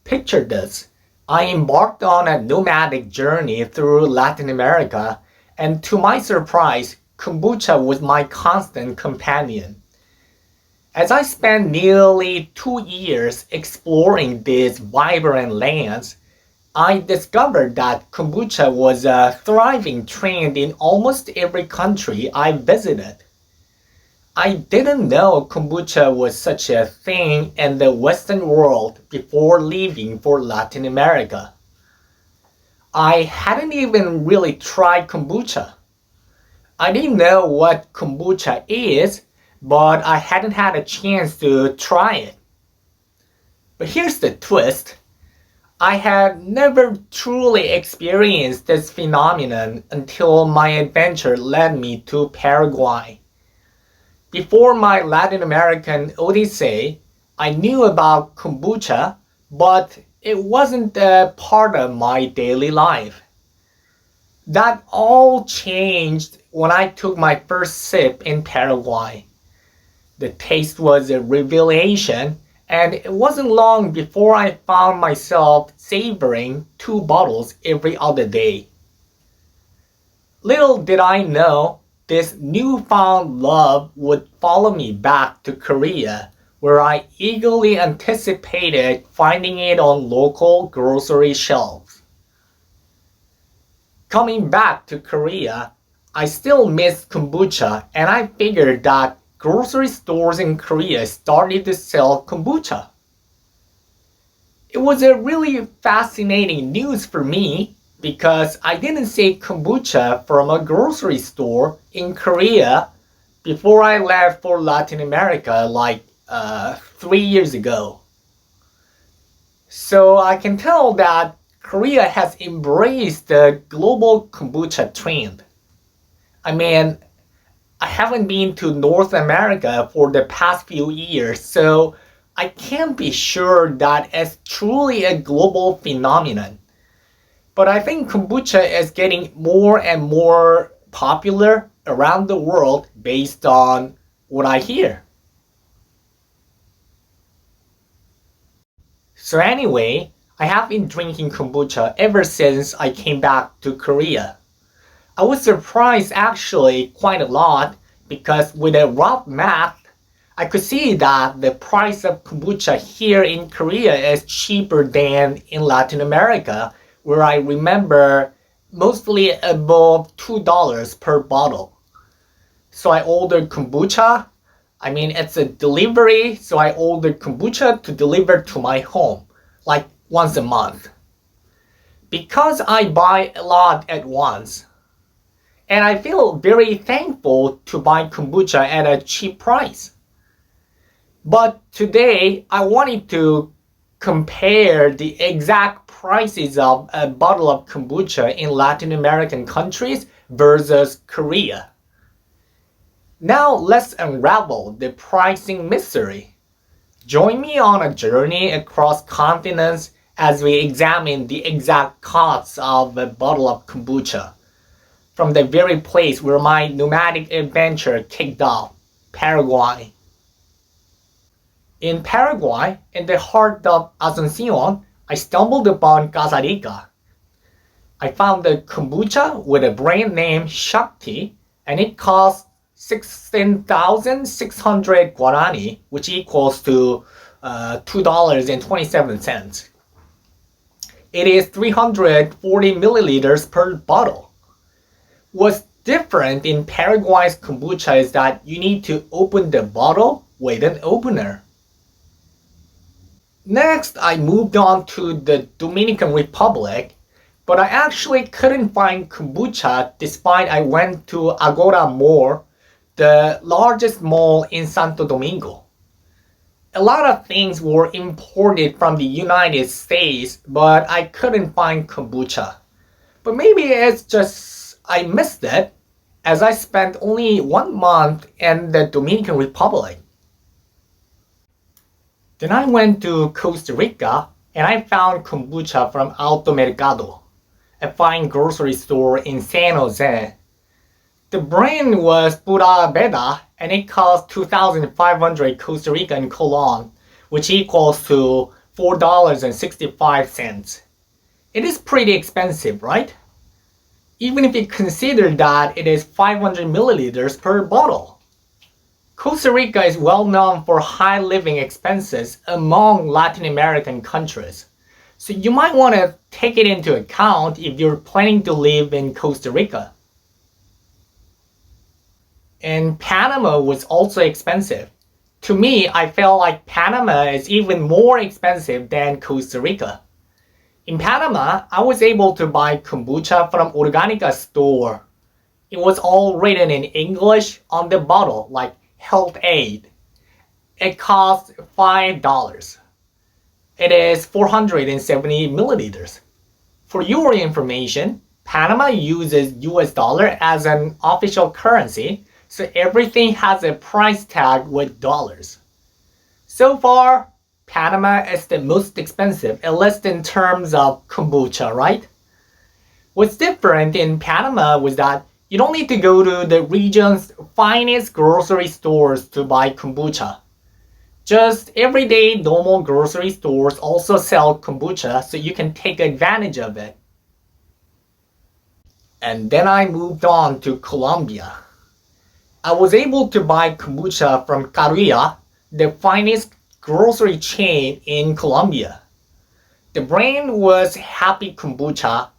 Picture this. I embarked on a nomadic journey through Latin America, and to my surprise, kombucha was my constant companion. As I spent nearly 2 years exploring these vibrant lands, I discovered that kombucha was a thriving trend in almost every country I visited. I didn't know kombucha was such a thing in the Western world before leaving for Latin America. I hadn't even really tried kombucha. I didn't know what kombucha is, but I hadn't had a chance to try it. But here's the twist. I had never truly experienced this phenomenon until my adventure led me to Paraguay. Before my Latin American odyssey, I knew about kombucha, but it wasn't a part of my daily life. That all changed when I took my first sip in Paraguay. The taste was a revelation, and it wasn't long before I found myself savoring 2 bottles every other day. Little did I know, this newfound love would follow me back to Korea, where I eagerly anticipated finding it on local grocery shelves. Coming back to Korea, I still missed kombucha, and I figured that grocery stores in Korea started to sell kombucha. It was a really fascinating news for me because I didn't see kombucha from a grocery store in Korea before I left for Latin America like 3 years ago. So I can tell that Korea has embraced the global kombucha trend. I mean, I haven't been to North America for the past few years, so I can't be sure that it's truly a global phenomenon. But I think kombucha is getting more and more popular around the world based on what I hear. So anyway, I have been drinking kombucha ever since I came back to Korea. I was surprised actually quite a lot because with a rough math, I could see that the price of kombucha here in Korea is cheaper than in Latin America, where I remember mostly above $2 per bottle. So I ordered kombucha. I mean, it's a delivery, so I ordered kombucha to deliver to my home, like once a month. Because I buy a lot at once, and I feel very thankful to buy kombucha at a cheap price. But today, I wanted to compare the exact prices of a bottle of kombucha in Latin American countries versus Korea. Now let's unravel the pricing mystery. Join me on a journey across continents as we examine the exact costs of a bottle of kombucha from the very place where my nomadic adventure kicked off, Paraguay. In Paraguay, in the heart of Asuncion, I stumbled upon Casa Rica. I found the kombucha with a brand name Shakti, and it cost 16,600 guarani, which equals to $2.27. It is 340 milliliters per bottle. What's different in Paraguay's kombucha is that you need to open the bottle with an opener. Next, I moved on to the Dominican Republic, but I actually couldn't find kombucha despite I went to Agora Mall, the largest mall in Santo Domingo. A lot of things were imported from the United States, but I couldn't find kombucha. But maybe it's just I missed it, as I spent only 1 month in the Dominican Republic. Then I went to Costa Rica and I found kombucha from Alto Mercado, a fine grocery store in San Jose. The brand was Pura Vida and it cost 2,500 Costa Rican colon, which equals to $4.65. It is pretty expensive, right? Even if you consider that it is 500 milliliters per bottle. Costa Rica is well known for high living expenses among Latin American countries. So you might want to take it into account if you're planning to live in Costa Rica. And Panama was also expensive. To me, I felt like Panama is even more expensive than Costa Rica. In Panama, I was able to buy kombucha from Organica store. It was all written in English on the bottle, like health aid. It cost $5. It is 470 milliliters. For your information, Panama uses US dollar as an official currency, so everything has a price tag with dollars. So far, Panama is the most expensive, at least in terms of kombucha, right? What's different in Panama was that you don't need to go to the region's finest grocery stores to buy kombucha. Just everyday normal grocery stores also sell kombucha, so you can take advantage of it. And then I moved on to Colombia. I was able to buy kombucha from Carulla, the finest grocery chain in Colombia. The brand was Happy Kombucha,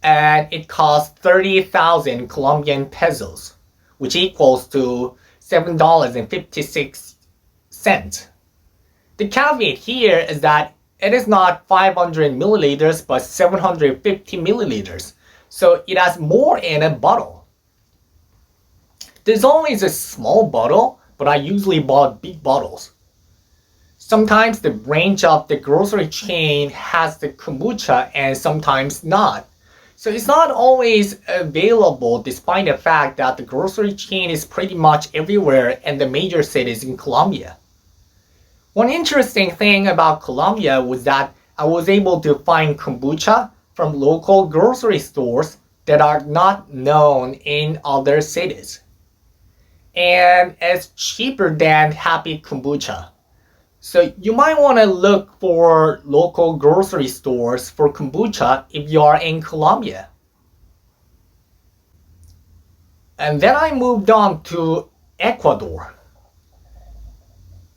and it cost 30,000 Colombian pesos, which equals to $7.56. The caveat here is that it is not 500 milliliters but 750 milliliters, so it has more in a bottle. There's always a small bottle, but I usually bought big bottles. Sometimes the branch of the grocery chain has the kombucha and sometimes not. So it's not always available despite the fact that the grocery chain is pretty much everywhere in the major cities in Colombia. One interesting thing about Colombia was that I was able to find kombucha from local grocery stores that are not known in other cities. And it's cheaper than Happy Kombucha. So you might want to look for local grocery stores for kombucha if you are in Colombia. And then I moved on to Ecuador.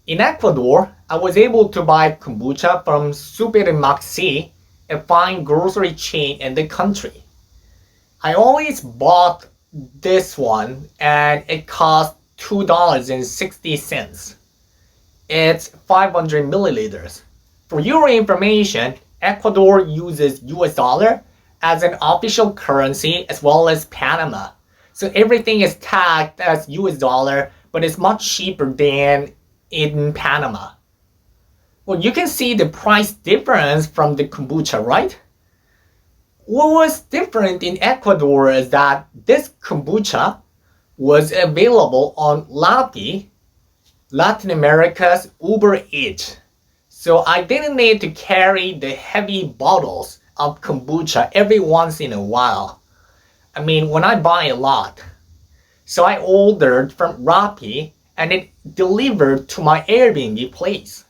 In Ecuador, I was able to buy kombucha from Supermaxi, a fine grocery chain in the country. I always bought this one and it cost $2.60. It's 500 milliliters. For your information, Ecuador uses US dollar as an official currency as well as Panama. So everything is tagged as US dollar, but it's much cheaper than in Panama. Well, you can see the price difference from the kombucha, right? What was different in Ecuador is that this kombucha was available on Rappi, Latin America's Uber Eats. So I didn't need to carry the heavy bottles of kombucha every once in a while. I mean, when I buy a lot. So I ordered from Rappi and it delivered to my Airbnb place.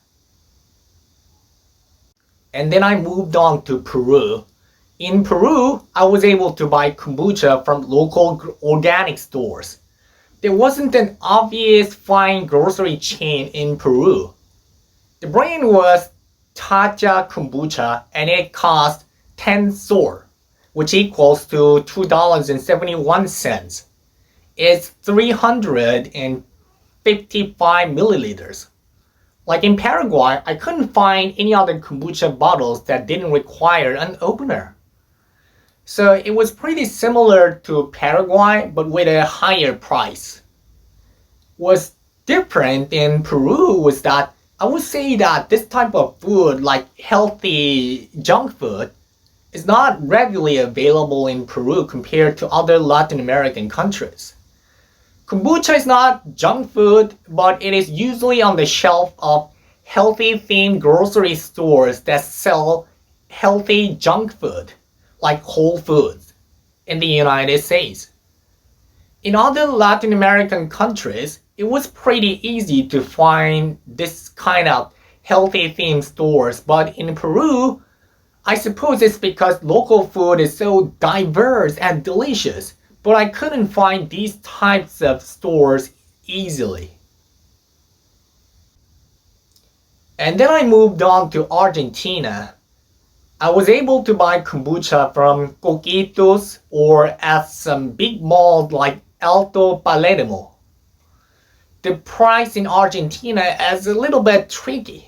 And then I moved on to Peru. In Peru, I was able to buy kombucha from local organic stores. There wasn't an obvious fine grocery chain in Peru. The brand was Tacha Kombucha and it cost 10 SOR, which equals to $2.71. It's 355 milliliters. Like in Paraguay, I couldn't find any other kombucha bottles that didn't require an opener. So it was pretty similar to Paraguay, but with a higher price. What's different in Peru was that I would say that this type of food, like healthy junk food, is not readily available in Peru compared to other Latin American countries. Kombucha is not junk food, but it is usually on the shelf of healthy-themed grocery stores that sell healthy junk food, like Whole Foods, in the United States. In other Latin American countries, it was pretty easy to find this kind of healthy themed stores, but in Peru, I suppose it's because local food is so diverse and delicious, but I couldn't find these types of stores easily. And then I moved on to Argentina. I was able to buy kombucha from coquitos or at some big malls like Alto Palermo. The price in Argentina is a little bit tricky.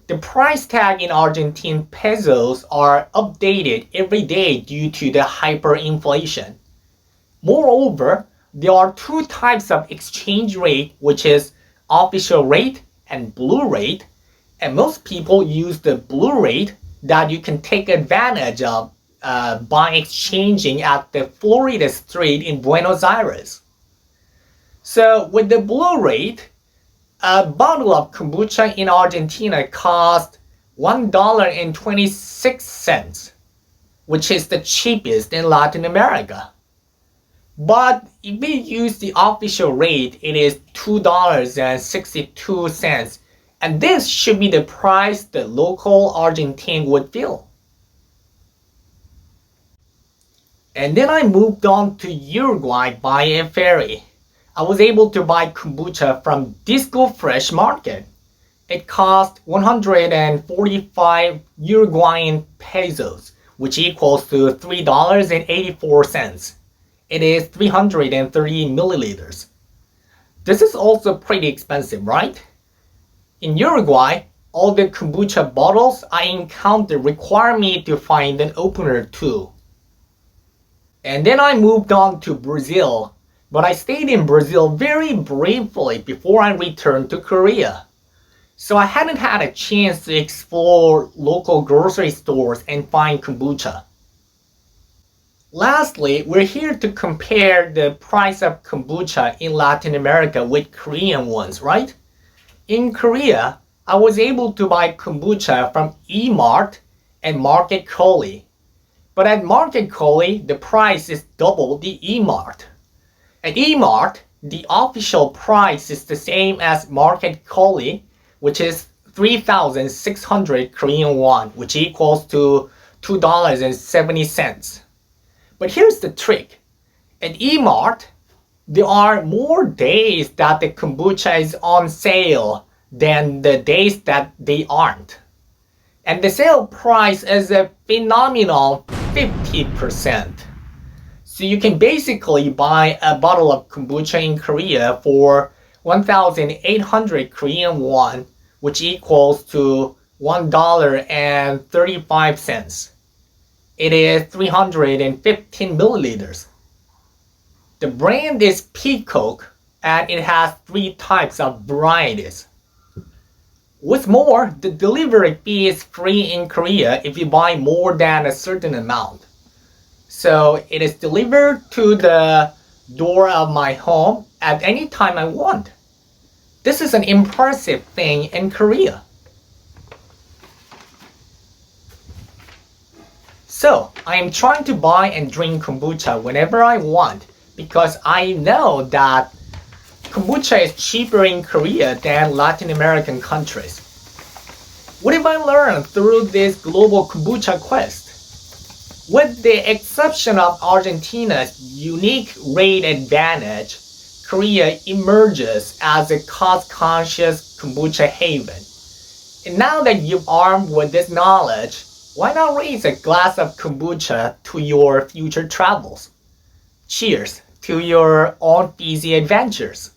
The price tag in Argentine pesos are updated every day due to the hyperinflation. Moreover, there are two types of exchange rate, which is official rate and blue rate, and most people use the blue rate that you can take advantage of by exchanging at the Florida Street in Buenos Aires. So with the blue rate, a bottle of kombucha in Argentina cost $1.26, which is the cheapest in Latin America. But if we use the official rate, it is $2.62, and this should be the price the local Argentine would feel. And then I moved on to Uruguay by a ferry. I was able to buy kombucha from Disco Fresh Market. It cost 145 Uruguayan pesos, which equals to $3.84. It is 330 milliliters. This is also pretty expensive, right? In Uruguay, all the kombucha bottles I encounter require me to find an opener too. And then I moved on to Brazil, but I stayed in Brazil very briefly before I returned to Korea. So I hadn't had a chance to explore local grocery stores and find kombucha. Lastly, we're here to compare the price of kombucha in Latin America with Korean ones, right? In Korea, I was able to buy kombucha from E-Mart and Market Koli. But at Market Koli, the price is double the E-Mart. At E-Mart, the official price is the same as Market Koli, which is 3,600 Korean won, which equals to $2.70. But here's the trick. At E-Mart, there are more days that the kombucha is on sale than the days that they aren't. And the sale price is a phenomenal 50%. So you can basically buy a bottle of kombucha in Korea for 1,800 Korean won, which equals to $1.35. It is 315 milliliters. The brand is Peacock, and it has 3 types of varieties. What's more, the delivery fee is free in Korea if you buy more than a certain amount. So it is delivered to the door of my home at any time I want. This is an impressive thing in Korea. So I am trying to buy and drink kombucha whenever I want because I know that kombucha is cheaper in Korea than Latin American countries. What have I learned through this global kombucha quest? With the exception of Argentina's unique rate advantage, Korea emerges as a cost-conscious kombucha haven. And now that you're armed with this knowledge, why not raise a glass of kombucha to your future travels? Cheers to your own easy adventures.